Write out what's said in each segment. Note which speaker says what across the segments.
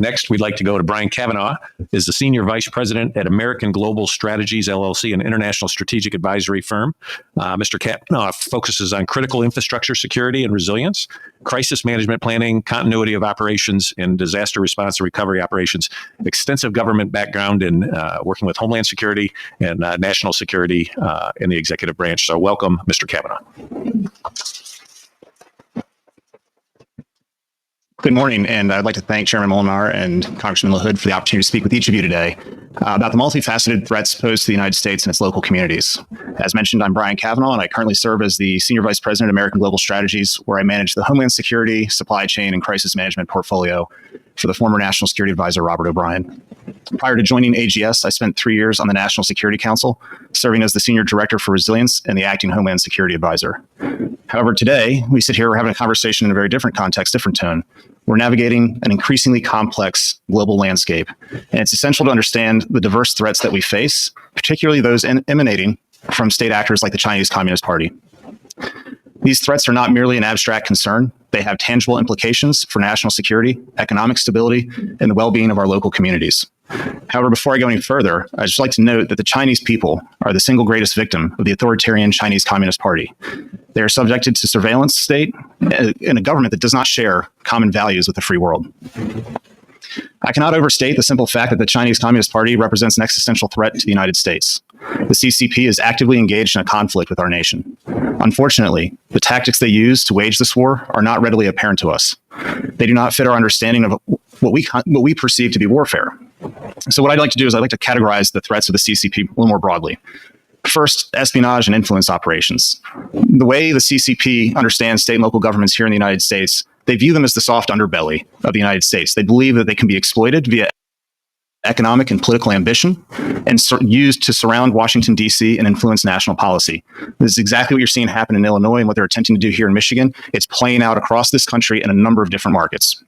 Speaker 1: Next, we'd like to go to Brian Cavanaugh, is the Senior Vice President at American Global Strategies, LLC, an international strategic advisory firm. Mr. Cavanaugh focuses on critical infrastructure security and resilience, crisis management planning, continuity of operations, and disaster response and recovery operations. Extensive government background in working with Homeland Security and national security in the executive branch. So welcome, Mr. Cavanaugh.
Speaker 2: Good morning, and I'd like to thank Chairman Molnar and Congressman LaHood for the opportunity to speak with each of you today about the multifaceted threats posed to the United States and its local communities. As mentioned, I'm Brian Cavanaugh, and I currently serve as the Senior Vice President of American Global Strategies, where I manage the Homeland Security, Supply Chain, and Crisis Management portfolio for the former National Security Advisor, Robert O'Brien. Prior to joining AGS, I spent 3 years on the National Security Council, serving as the Senior Director for Resilience and the Acting Homeland Security Advisor. However, today, we sit here, we're having a conversation in a very different context, different tone. We're navigating an increasingly complex global landscape, and it's essential to understand the diverse threats that we face, particularly those emanating from state actors like the Chinese Communist Party. These threats are not merely an abstract concern. They have tangible implications for national security, economic stability, and the well-being of our local communities. However, before I go any further, I'd just like to note that the Chinese people are the single greatest victim of the authoritarian Chinese Communist Party. They are subjected to surveillance state in a government that does not share common values with the free world. I cannot overstate the simple fact that the Chinese Communist Party represents an existential threat to the United States. The CCP is actively engaged in a conflict with our nation. Unfortunately, the tactics they use to wage this war are not readily apparent to us. They do not fit our understanding of what we perceive to be warfare. So what I'd like to do is I'd like to categorize the threats of the CCP a little more broadly. First, espionage and influence operations. The way the CCP understands state and local governments here in the United States, they view them as the soft underbelly of the United States. They believe that they can be exploited via economic and political ambition and used to surround Washington, D.C. and influence national policy. This is exactly what you're seeing happen in Illinois and what they're attempting to do here in Michigan. It's playing out across this country in a number of different markets.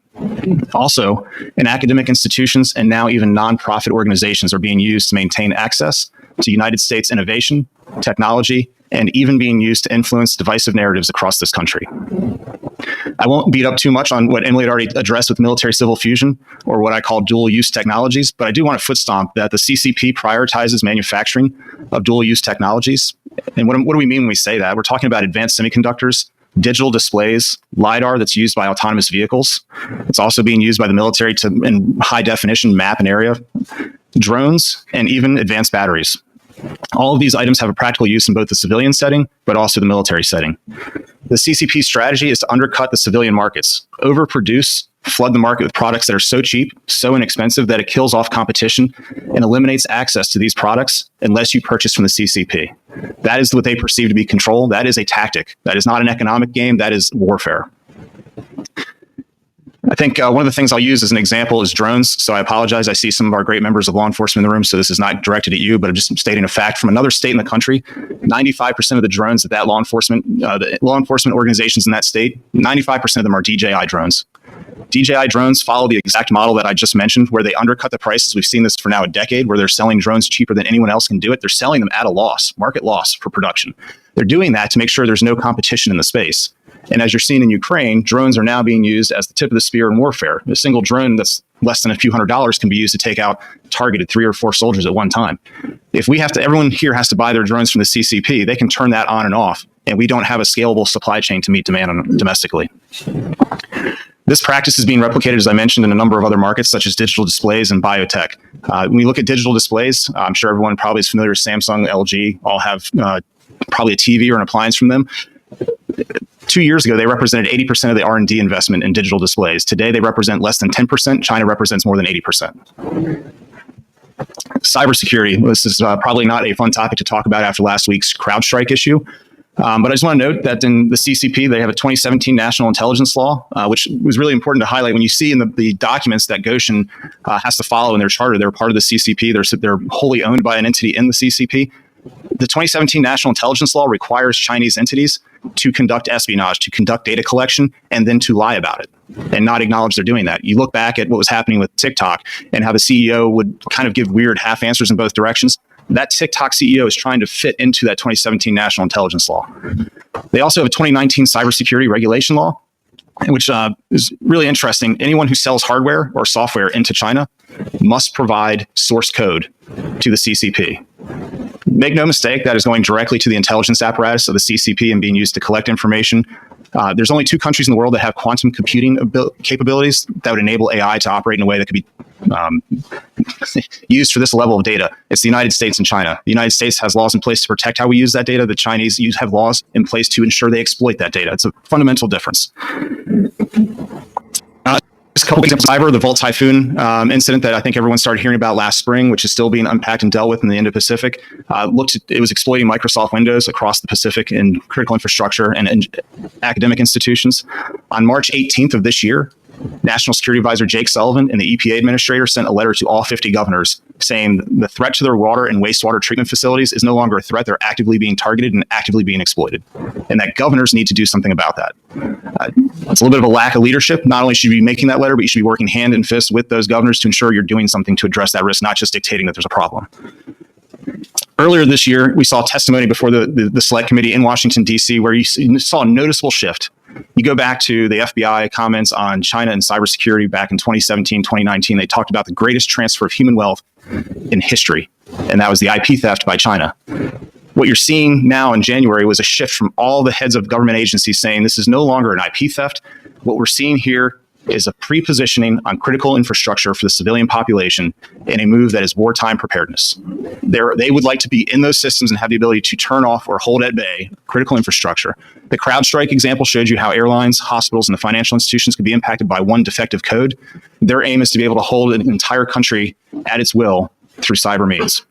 Speaker 2: Also, in academic institutions and now even nonprofit organizations are being used to maintain access to United States innovation, technology, and even being used to influence divisive narratives across this country. I won't beat up too much on what Emily had already addressed with military-civil fusion, or what I call dual-use technologies, but I do want to foot stomp that the CCP prioritizes manufacturing of dual-use technologies. And what do we mean when we say that? We're talking about advanced semiconductors, digital displays, LiDAR that's used by autonomous vehicles. It's also being used by the military to, in high definition, map an area, drones, and even advanced batteries. All of these items have a practical use in both the civilian setting, but also the military setting. The CCP strategy is to undercut the civilian markets, overproduce, flood the market with products that are so cheap, so inexpensive that it kills off competition and eliminates access to these products unless you purchase from the CCP. That is what they perceive to be control. That is a tactic. That is not an economic game. That is warfare. I think one of the things I'll use as an example is drones. So I apologize. I see some of our great members of law enforcement in the room, so this is not directed at you, but I'm just stating a fact from another state in the country. 95% of the drones that law enforcement organizations in that state, 95% of them are DJI drones. DJI drones follow the exact model that I just mentioned, where they undercut the prices. We've seen this for now a decade, where they're selling drones cheaper than anyone else can do it. They're selling them at a loss, market loss for production. They're doing that to make sure there's no competition in the space. And as you're seeing in Ukraine, drones are now being used as the tip of the spear in warfare. A single drone that's less than a few $100s can be used to take out targeted 3 or 4 soldiers at one time. If everyone here has to buy their drones from the CCP, they can turn that on and off, and we don't have a scalable supply chain to meet demand domestically. This practice is being replicated, as I mentioned, in a number of other markets, such as digital displays and biotech. When you look at digital displays, I'm sure everyone probably is familiar with Samsung, LG, all have probably a TV or an appliance from them. 2 years ago, they represented 80% of the R&D investment in digital displays. Today, they represent less than 10%. China represents more than 80%. Cybersecurity. This is probably not a fun topic to talk about after last week's CrowdStrike issue. But I just want to note that in the CCP, they have a 2017 National Intelligence Law, which was really important to highlight. When you see in the documents that Goshen has to follow in their charter, they're part of the CCP. They're wholly owned by an entity in the CCP. The 2017 National Intelligence Law requires Chinese entities to conduct espionage, to conduct data collection, and then to lie about it and not acknowledge they're doing that. You look back at what was happening with TikTok and how the CEO would kind of give weird half answers in both directions. That TikTok CEO is trying to fit into that 2017 National Intelligence Law. They also have a 2019 Cybersecurity Regulation Law. which is really interesting. Anyone who sells hardware or software into China must provide source code to the CCP. Make no mistake, that is going directly to the intelligence apparatus of the CCP and being used to collect information. There's only 2 countries in the world that have quantum computing capabilities that would enable AI to operate in a way that could be used for this level of data. It's the United States and China. The United States has laws in place to protect how we use that data. The Chinese have laws in place to ensure they exploit that data. It's a fundamental difference. Just a couple examples. Cyber, the Volt Typhoon incident that I think everyone started hearing about last spring, which is still being unpacked and dealt with in the Indo-Pacific. It was exploiting Microsoft Windows across the Pacific in critical infrastructure and academic institutions. On March 18th of this year, National Security Advisor Jake Sullivan and the EPA administrator sent a letter to all 50 governors saying the threat to their water and wastewater treatment facilities is no longer a threat. They're actively being targeted and actively being exploited, and that governors need to do something about that. It's a little bit of a lack of leadership. Not only should you be making that letter, but you should be working hand in fist with those governors to ensure you're doing something to address that risk, not just dictating that there's a problem. Earlier this year, we saw testimony before the Select Committee in Washington, D.C., where you saw a noticeable shift. You go back to the FBI comments on China and cybersecurity back in 2017, 2019. They talked about the greatest transfer of human wealth in history, and that was the IP theft by China. What you're seeing now in January was a shift from all the heads of government agencies saying this is no longer an IP theft. What we're seeing here is a pre-positioning on critical infrastructure for the civilian population in a move that is wartime preparedness. They would like to be in those systems and have the ability to turn off or hold at bay critical infrastructure. The CrowdStrike example showed you how airlines, hospitals, and the financial institutions could be impacted by one defective code. Their aim is to be able to hold an entire country at its will through cyber means.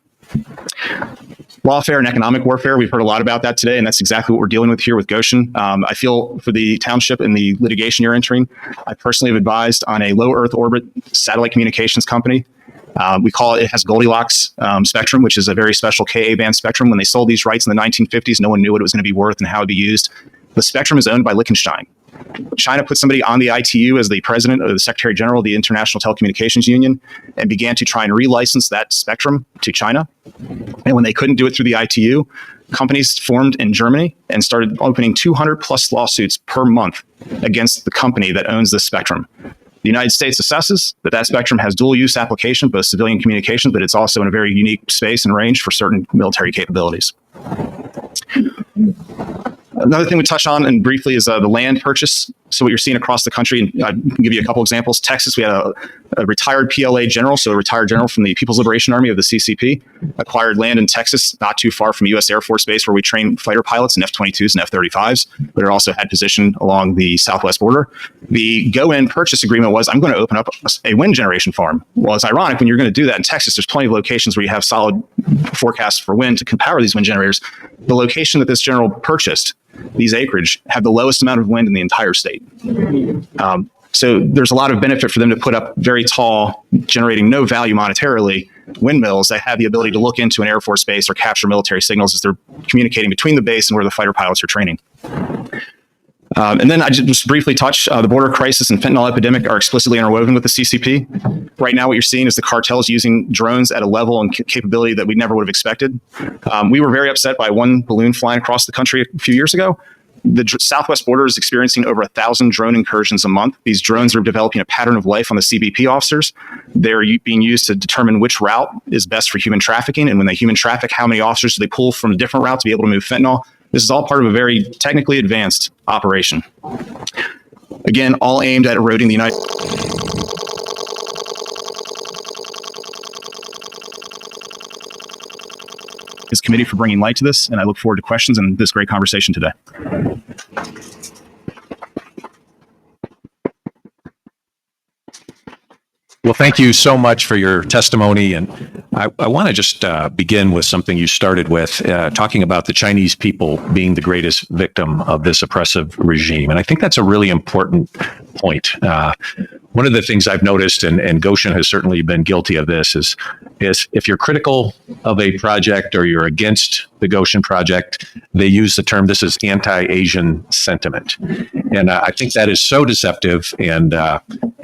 Speaker 2: Lawfare and economic warfare, we've heard a lot about that today, and that's exactly what we're dealing with here with Goshen. I feel for the township and the litigation you're entering, I personally have advised on a low Earth orbit satellite communications company. It has Goldilocks spectrum, which is a very special Ka band spectrum. When they sold these rights in the 1950s, no one knew what it was going to be worth and how it would be used. The spectrum is owned by Liechtenstein. China put somebody on the ITU as the president or the secretary general of the International Telecommunications Union and began to try and relicense that spectrum to China. And when they couldn't do it through the ITU, companies formed in Germany and started opening 200 plus lawsuits per month against the company that owns this spectrum. The United States assesses that spectrum has dual use application, both civilian communications, but it's also in a very unique space and range for certain military capabilities. Another thing we touch on and briefly is the land purchase. So what you're seeing across the country, and I can give you a couple examples. Texas, we had a retired PLA general, so a retired general from the People's Liberation Army of the CCP, acquired land in Texas, not too far from U.S. Air Force Base, where we train fighter pilots in F-22s and F-35s, but it also had position along the southwest border. The go-in purchase agreement was, I'm going to open up a wind generation farm. Well, it's ironic when you're going to do that in Texas, there's plenty of locations where you have solid forecasts for wind to power these wind generators. The location that this general purchased, these acreage, have the lowest amount of wind in the entire state. So there's a lot of benefit for them to put up very tall, generating no value monetarily, windmills that have the ability to look into an Air Force base or capture military signals as they're communicating between the base and where the fighter pilots are training. And then I just briefly touch, the border crisis and fentanyl epidemic are explicitly interwoven with the CCP. Right now, what you're seeing is the cartels using drones at a level and capability that we never would have expected. We were very upset by one balloon flying across the country a few years ago. The southwest border is experiencing over 1,000 drone incursions a month. These drones are developing a pattern of life on the CBP officers. They're being used to determine which route is best for human trafficking. And when they human traffic, how many officers do they pull from a different route to be able to move fentanyl? This is all part of a very technically advanced operation. Again, all aimed at eroding the United States committee for bringing light to this, and I look forward to questions and this great conversation today.
Speaker 1: Well, thank you so much for your testimony. And I want to just begin with something you started with, talking about the Chinese people being the greatest victim of this oppressive regime. And I think that's a really important point. One of the things I've noticed, and Goshen has certainly been guilty of this, is if you're critical of a project or you're against the Goshen project, they use the term, this is anti-Asian sentiment. And I think that is so deceptive and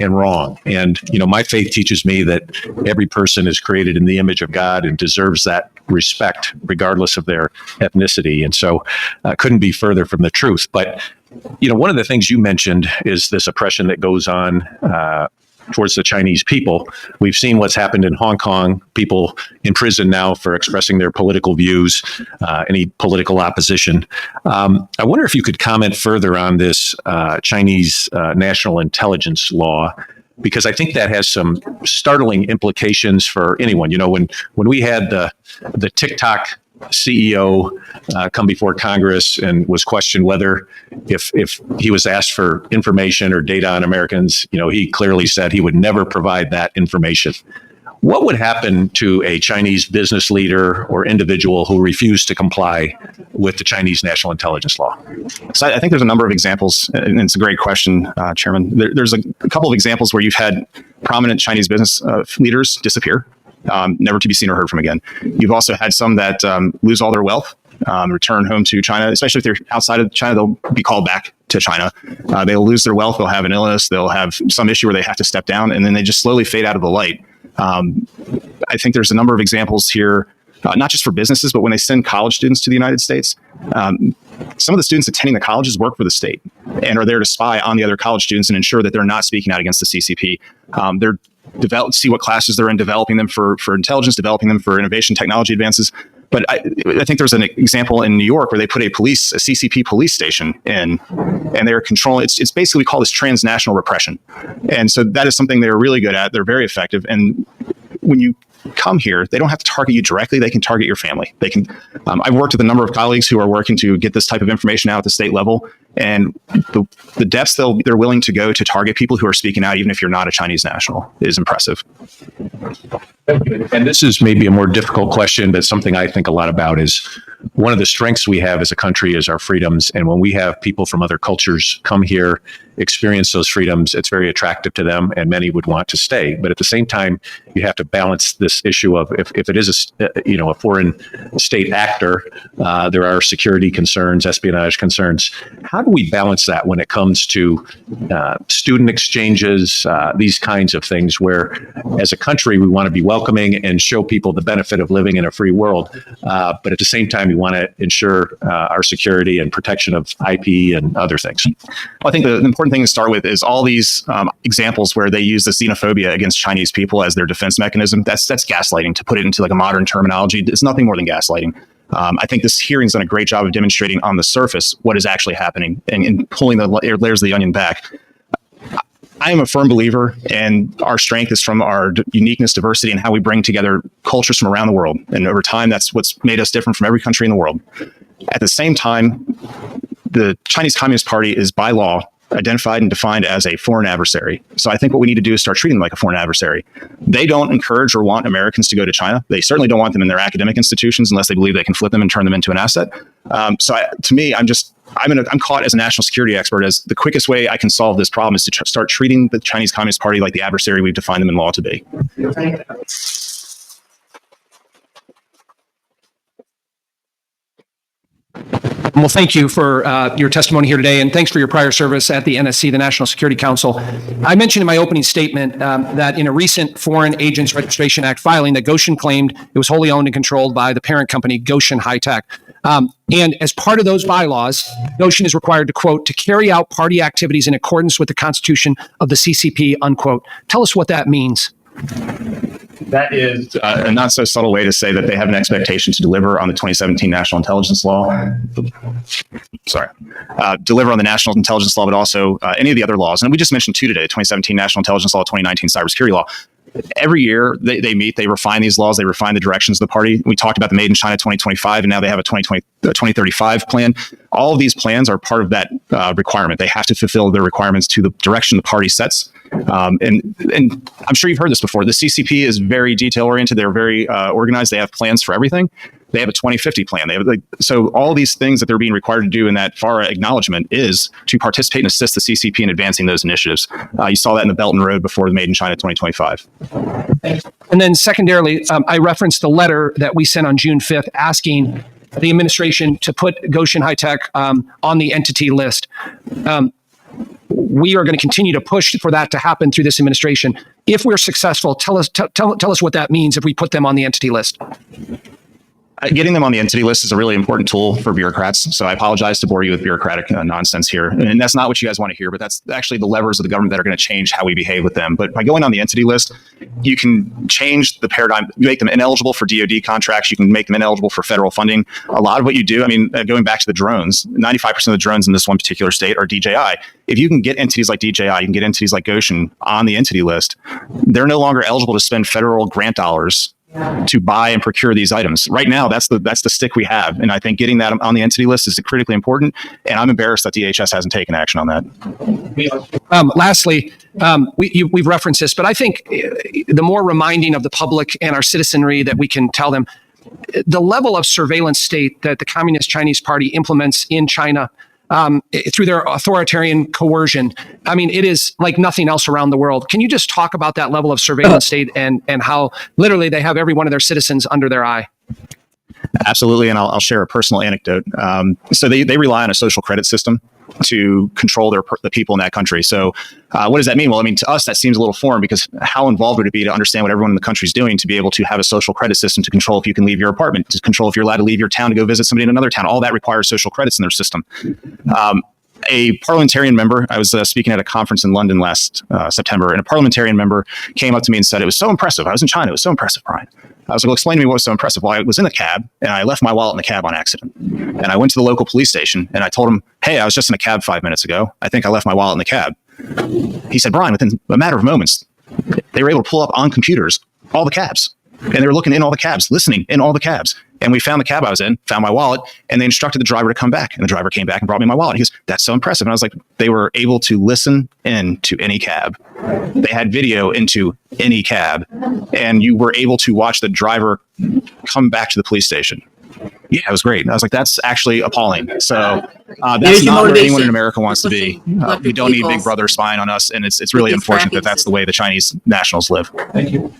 Speaker 1: wrong. And, you know, my faith teaches me that every person is created in the image of God and deserves that respect, regardless of their ethnicity. And so couldn't be further from the truth. But one of the things you mentioned is this oppression that goes on towards the Chinese people. We've seen what's happened in Hong Kong, people in prison now for expressing their political views, any political opposition. I wonder if you could comment further on this Chinese national intelligence law, because I think that has some startling implications for anyone. When we had the TikTok CEO come before Congress and was questioned whether if he was asked for information or data on Americans, he clearly said he would never provide that information. What would happen to a Chinese business leader or individual who refused to comply with the Chinese national intelligence law?
Speaker 2: So I think there's a number of examples, and it's a great question, Chairman. There's a couple of examples where you've had prominent Chinese business leaders disappear, never to be seen or heard from again. You've also had some that lose all their wealth, return home to China, especially if they're outside of China, they'll be called back to China. They'll lose their wealth, they'll have an illness, they'll have some issue where they have to step down, and then they just slowly fade out of the light. I think there's a number of examples here, not just for businesses, but when they send college students to the United States. Some of the students attending the colleges work for the state and are there to spy on the other college students and ensure that they're not speaking out against the CCP. They're see what classes they're in, developing them for intelligence, developing them for innovation, technology advances. But I think there's an example in New York where they put a CCP police station in, and they're controlling. It's basically, we call this transnational repression. And so that is something they're really good at. They're very effective. And when you come here, they don't have to target you directly. They can target your family. They can. I've worked with a number of colleagues who are working to get this type of information out at the state level, and the depths they're willing to go to target people who are speaking out, even if you're not a Chinese national, is impressive.
Speaker 1: And this is maybe a more difficult question, but something I think a lot about is one of the strengths we have as a country is our freedoms. And when we have people from other cultures come here, experience those freedoms, it's very attractive to them, and many would want to stay. But at the same time, you have to balance this issue of if it is a foreign state actor, there are security concerns, espionage concerns. How do we balance that when it comes to student exchanges, these kinds of things, where as a country we want to be welcoming and show people the benefit of living in a free world, but at the same time we want to ensure our security and protection of IP and other things?
Speaker 2: Well, I think the important thing to start with is all these examples where they use the xenophobia against Chinese people as their defense mechanism. That's gaslighting. To put it into like a modern terminology, it's nothing more than gaslighting. I think this hearing's done a great job of demonstrating on the surface what is actually happening and pulling the layers of the onion back. I am a firm believer, and our strength is from our uniqueness, diversity, and how we bring together cultures from around the world. And over time, that's what's made us different from every country in the world. At the same time, the Chinese Communist Party is by law identified and defined as a foreign adversary. So I think what we need to do is start treating them like a foreign adversary. They don't encourage or want Americans to go to China. They certainly don't want them in their academic institutions unless they believe they can flip them and turn them into an asset. To me, I'm caught as a national security expert as the quickest way I can solve this problem is to start treating the Chinese Communist Party like the adversary we've defined them in law to be.
Speaker 3: Well, thank you for your testimony here today, and thanks for your prior service at the NSC, the National Security Council. I mentioned in my opening statement that in a recent Foreign Agents Registration Act filing, that Goshen claimed it was wholly owned and controlled by the parent company, Goshen High Tech. And as part of those bylaws, Goshen is required to, quote, to carry out party activities in accordance with the Constitution of the CCP, unquote. Tell us what that means.
Speaker 2: That is a not so subtle way to say that they have an expectation to deliver on the 2017 National Intelligence Law. Deliver on the National Intelligence Law, but also any of the other laws. And we just mentioned two today, 2017 National Intelligence Law, 2019 Cybersecurity Law. Every year they meet, they refine these laws, they refine the directions of the party. We talked about the Made in China 2025, and now they have a 2035 plan. All of these plans are part of that requirement. They have to fulfill their requirements to the direction the party sets. And I'm sure you've heard this before. The CCP is very detail-oriented. They're very organized. They have plans for everything. They have a 2050 plan. They have so all these things that they're being required to do in that FARA acknowledgement is to participate and assist the CCP in advancing those initiatives. You saw that in the Belt and Road before the Made in China 2025.
Speaker 3: And then secondarily, I referenced the letter that we sent on June 5th asking the administration to put Goshen High Tech on the entity list. We are going to continue to push for that to happen through this administration. If we're successful, tell us what that means if we put them on the entity list.
Speaker 2: Getting them on the entity list is a really important tool for bureaucrats. So I apologize to bore you with bureaucratic nonsense here. And that's not what you guys want to hear, but that's actually the levers of the government that are going to change how we behave with them. But by going on the entity list, you can change the paradigm. You make them ineligible for DoD contracts. You can make them ineligible for federal funding. A lot of what you do, I mean, going back to the drones, 95% of the drones in this one particular state are DJI. If you can get entities like DJI, you can get entities like Goshen on the entity list, they're no longer eligible to spend federal grant dollars to buy and procure these items. Right now, that's the stick we have. And I think getting that on the entity list is critically important. And I'm embarrassed that DHS hasn't taken action on that.
Speaker 3: Lastly, we've referenced this, but I think the more reminding of the public and our citizenry that we can tell them, the level of surveillance state that the Communist Chinese Party implements in China through their authoritarian coercion, I mean, it is like nothing else around the world. Can you just talk about that level of surveillance state and how literally they have every one of their citizens under their eye?
Speaker 2: Absolutely. And I'll share a personal anecdote. So they rely on a social credit system to control the people in that country. So what does that mean? Well, I mean, to us, that seems a little foreign, because how involved would it be to understand what everyone in the country is doing to be able to have a social credit system to control if you can leave your apartment, to control if you're allowed to leave your town to go visit somebody in another town? All that requires social credits in their system. A parliamentarian member, I was speaking at a conference in London last September, and a parliamentarian member came up to me and said, "It was so impressive. I was in China. It was so impressive, Brian." I was like, "Well, explain to me what was so impressive." Well, I was in a cab and I left my wallet in the cab on accident. And I went to the local police station and I told him, "Hey, I was just in a cab 5 minutes ago. I think I left my wallet in the cab." He said, "Brian, within a matter of moments, they were able to pull up on computers all the cabs. And they were looking in all the cabs, listening in all the cabs. And we found the cab I was in, found my wallet, and they instructed the driver to come back. And the driver came back and brought me my wallet." He goes, "That's so impressive." And I was like, they were able to listen into any cab. They had video into any cab. And you were able to watch the driver come back to the police station. Yeah, it was great. And I was like, that's actually appalling. So that's not where anyone in America wants to be. We don't need Big Brother spying on us. And it's really unfortunate that that's the way the Chinese nationals live.
Speaker 3: Thank you.